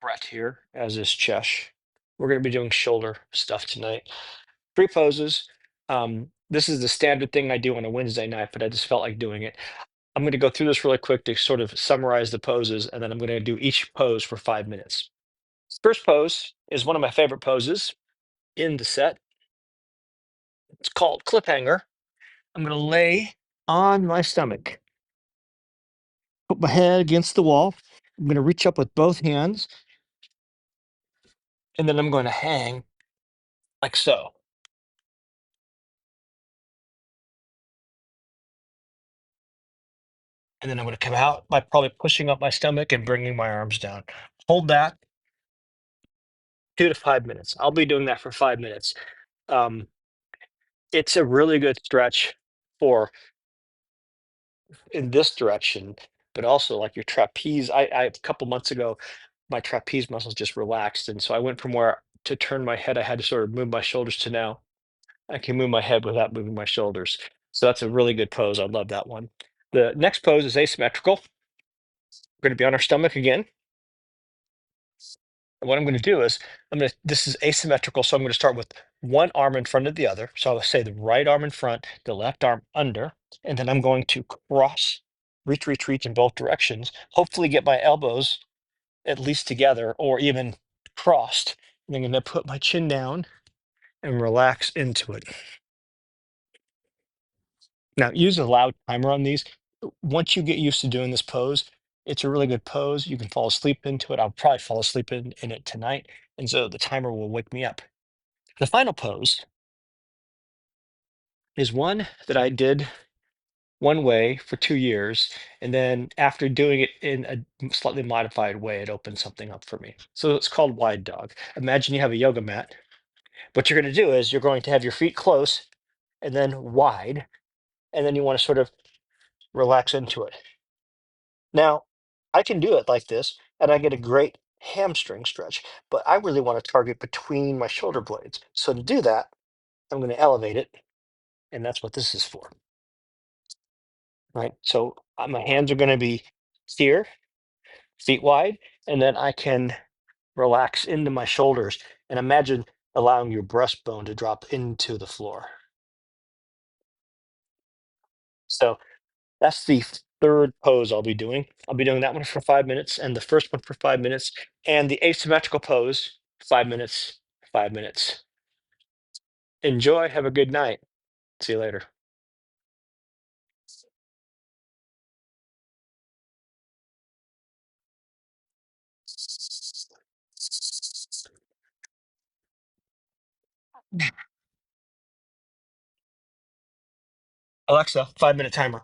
Brett here, as is Chesh. We're going to be doing shoulder stuff tonight. Three poses. This is the standard thing I do on a Wednesday night, but I just felt like doing it. I'm going to go through this really quick to sort of summarize the poses, and then I'm going to do each pose for 5 minutes. First pose is one of my favorite poses in the set. It's called cliffhanger. I'm going to lay on my stomach, put my head against the wall. I'm going to reach up with both hands, and then I'm going to hang like so. And then I'm going to come out by probably pushing up my stomach and bringing my arms down. Hold that 2 to 5 minutes. I'll be doing that for 5 minutes. Um, it's a really good stretch for in this direction, but also like your trapeze. I a couple months ago, my trapeze muscles just relaxed, and so I went from where to turn my head, I had to sort of move my shoulders to now I can move my head without moving my shoulders. So that's a really good pose. I love that one. The next pose is asymmetrical. We're going to be on our stomach again. And what I'm going to do is this is asymmetrical. So I'm going to start with one arm in front of the other. So I'll say the right arm in front, the left arm under, and then I'm going to cross, reach in both directions. Hopefully get my elbows at least together or even crossed. And I'm going to put my chin down and relax into it. Now, use a loud timer on these. Once you get used to doing this pose, it's a really good pose. You can fall asleep into it. I'll probably fall asleep in it tonight. And so the timer will wake me up. The final pose is one that I did one way for 2 years. And then after doing it in a slightly modified way, it opened something up for me. So it's called wide dog. Imagine you have a yoga mat. What you're going to do is you're going to have your feet close and then wide. And then you want to sort of relax into it. Now, I can do it like this, and I get a great hamstring stretch, but I really want to target between my shoulder blades. So to do that, I'm going to elevate it, and that's what this is for, right? So my hands are going to be here, feet wide, and then I can relax into my shoulders and imagine allowing your breastbone to drop into the floor. So that's the third pose I'll be doing. I'll be doing that one for 5 minutes and the first one for 5 minutes and the asymmetrical pose, 5 minutes, 5 minutes. Enjoy. Have a good night. See you later. Alexa, 5 minute timer.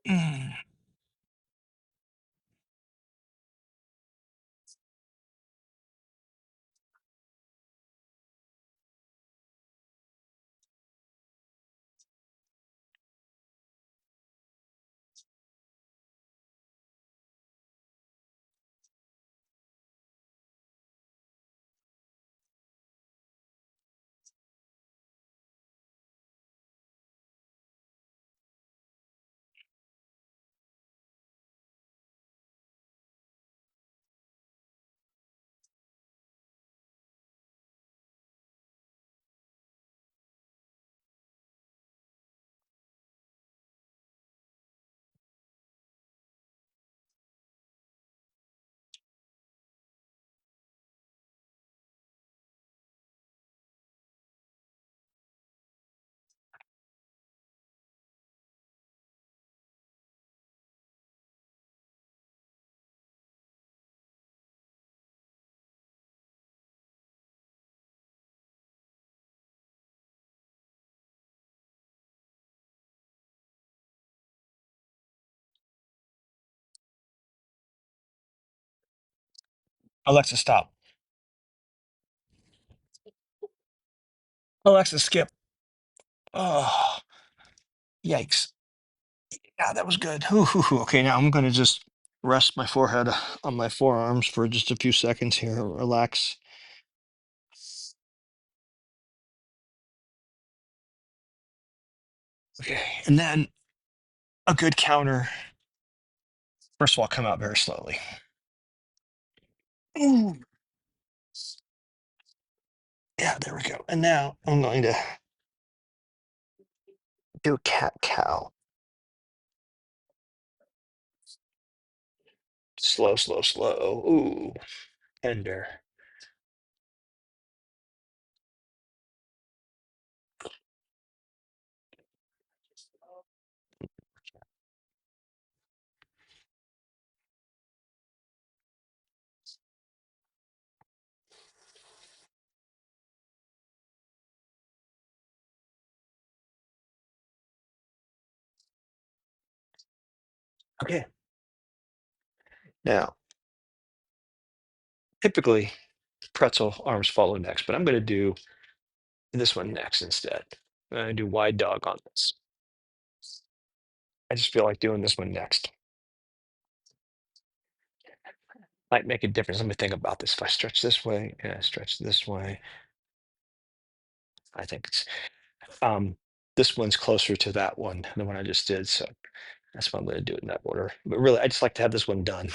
Mm. Alexa, stop. Alexa, skip. Oh, yikes. Yeah, that was good. Okay, now I'm going to just rest my forehead on my forearms for just a few seconds here. Relax. Okay, and then a good counter. First of all, come out very slowly. Ooh, yeah, there we go. And now I'm going to do a cat cow. Slow, slow, slow. Ooh, tender. Okay. Now, typically pretzel arms follow next, but I'm going to do this one next instead. I'm going to do wide dog on this. I just feel like doing this one next. Might make a difference. Let me think about this. If I stretch this way and I stretch this way, I think it's this one's closer to that one, the one I just did. So that's why I'm going to do it in that order. But really, I just like to have this one done.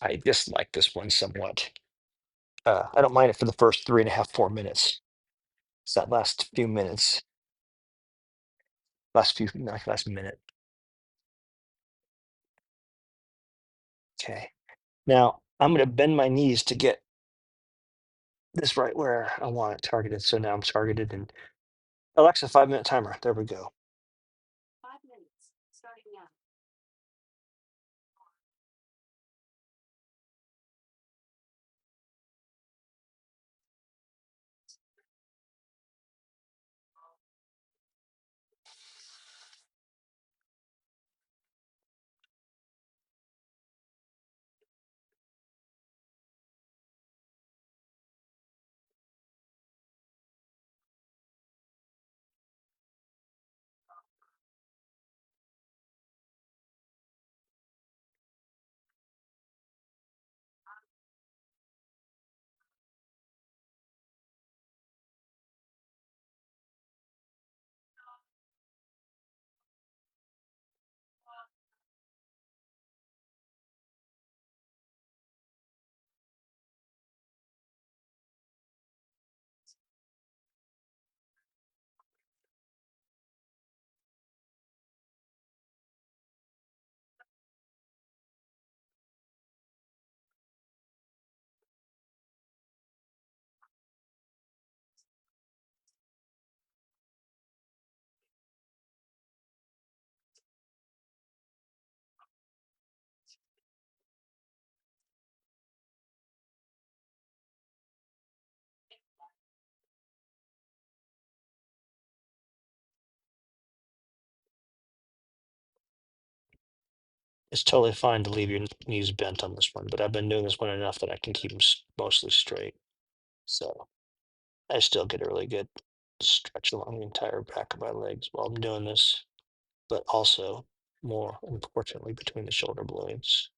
I dislike this one somewhat. I don't mind it for the first 3.5, 4 minutes. It's that last few minutes, last minute. Okay. Now I'm going to bend my knees to get this right where I want it targeted. So now I'm targeted and Alexa, 5-minute timer. There we go. It's totally fine to leave your knees bent on this one, but I've been doing this one enough that I can keep them mostly straight. So I still get a really good stretch along the entire back of my legs while I'm doing this, but also more importantly between the shoulder blades.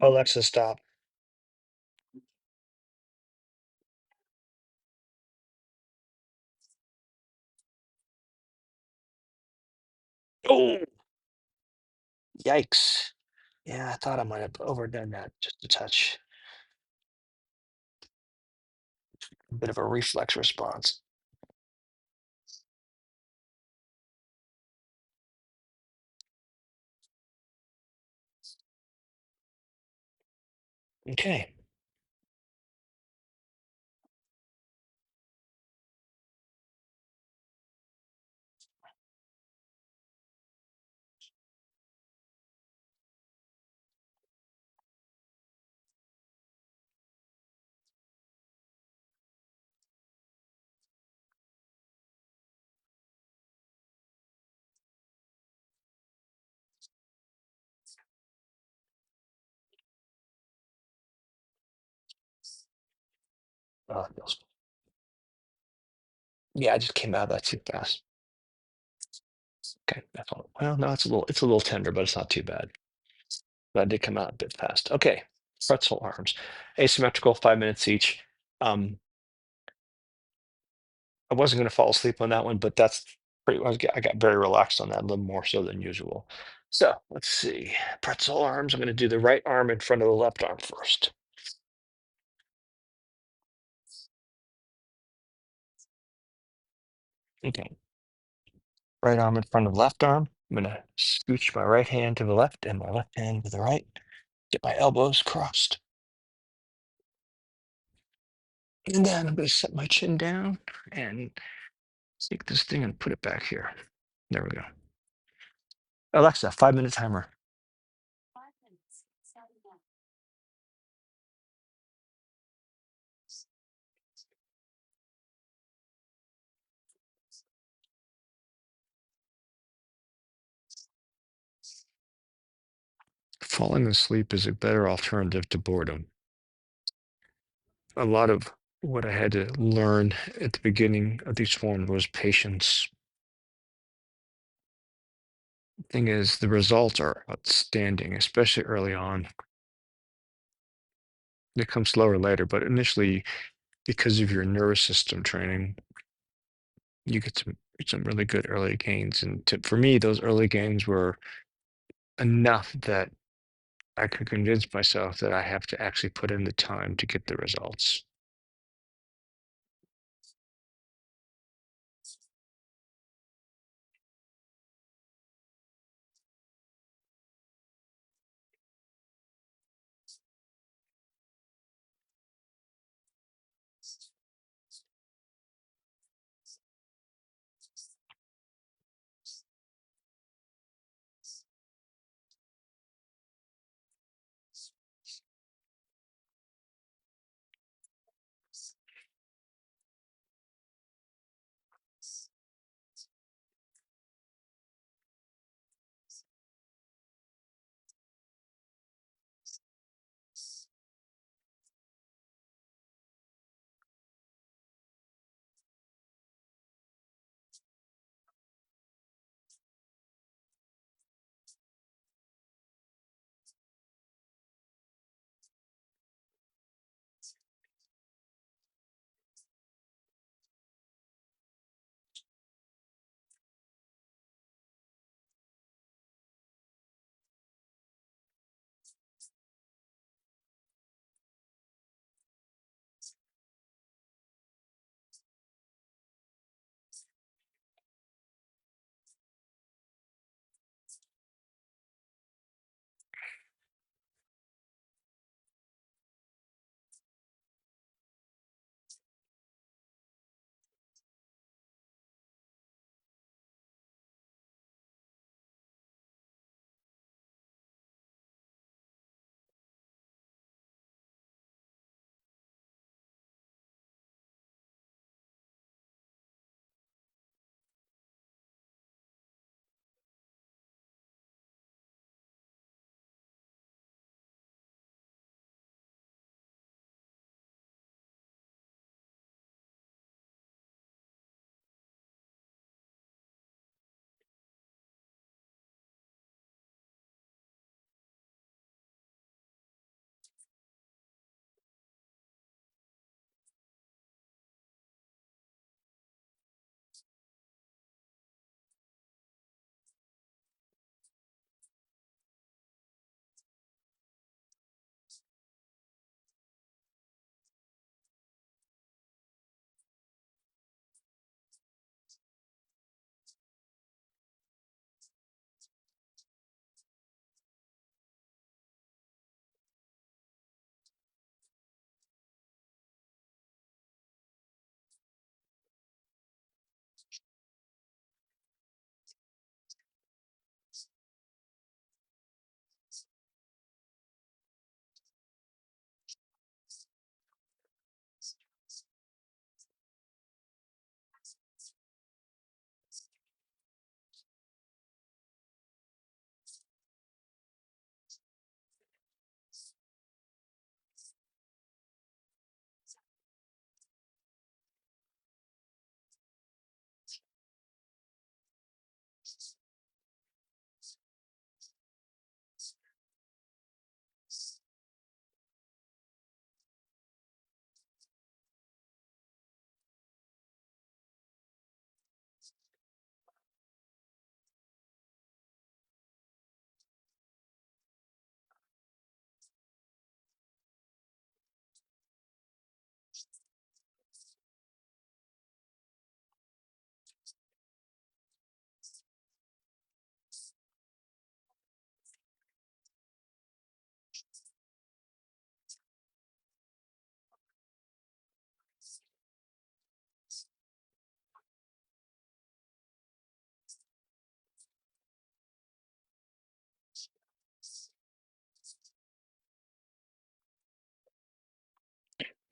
Alexa, stop. Oh, yikes. Yeah, I thought I might have overdone that just a touch. A bit of a reflex response. Okay. Oh, it feels- yeah, I just came out of that too fast. Okay, that's all. Well, no, it's a little tender, but it's not too bad. But I did come out a bit fast. Okay, pretzel arms, asymmetrical, 5 minutes each. Um, I wasn't going to fall asleep on that one, but that's pretty. I got very relaxed on that, a little more so than usual. So let's see. Pretzel arms. I'm going to do the right arm in front of the left arm first. Okay. Right arm in front of left arm. I'm going to scooch my right hand to the left and my left hand to the right. Get my elbows crossed. And then I'm going to set my chin down and take this thing and put it back here. There we go. Alexa, 5-minute timer. Falling asleep is a better alternative to boredom. A lot of what I had to learn at the beginning of these forms was patience. Thing is, the results are outstanding, especially early on. They come slower later, but initially, because of your nervous system training, you get some really good early gains. And for me, those early gains were enough that I could convince myself that I have to actually put in the time to get the results.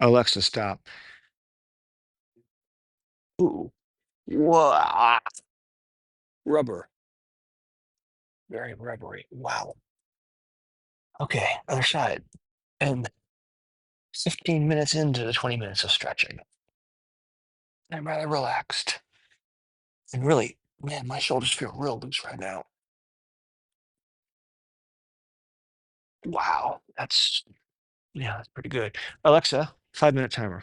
Alexa, stop. Ooh. Wow. Rubber. Very rubbery. Wow. Okay, other side. And 15 minutes into the 20 minutes of stretching, I'm rather relaxed. And really, man, my shoulders feel real loose right now. Wow. That's pretty good. Alexa, 5-minute timer.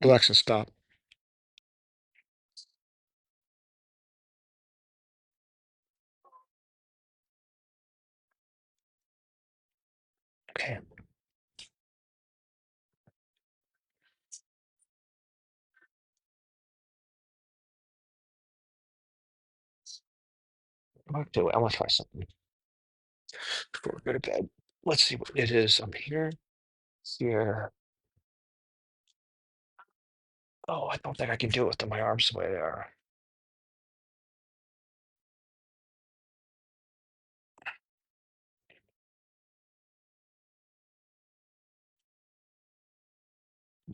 Alexa, stop. Okay. Okay, I want to try something before we go to bed. Let's see what it is. I'm here, here. Oh, I don't think I can do it with my arms the way they are.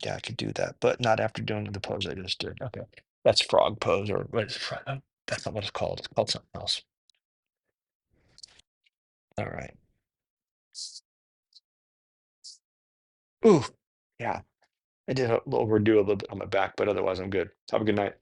Yeah, I could do that, but not after doing the pose I just did. Okay. That's frog pose, or what is frog? That's not what it's called. It's called something else. All right. Ooh, yeah. I did overdo a little bit on my back, but otherwise I'm good. Have a good night.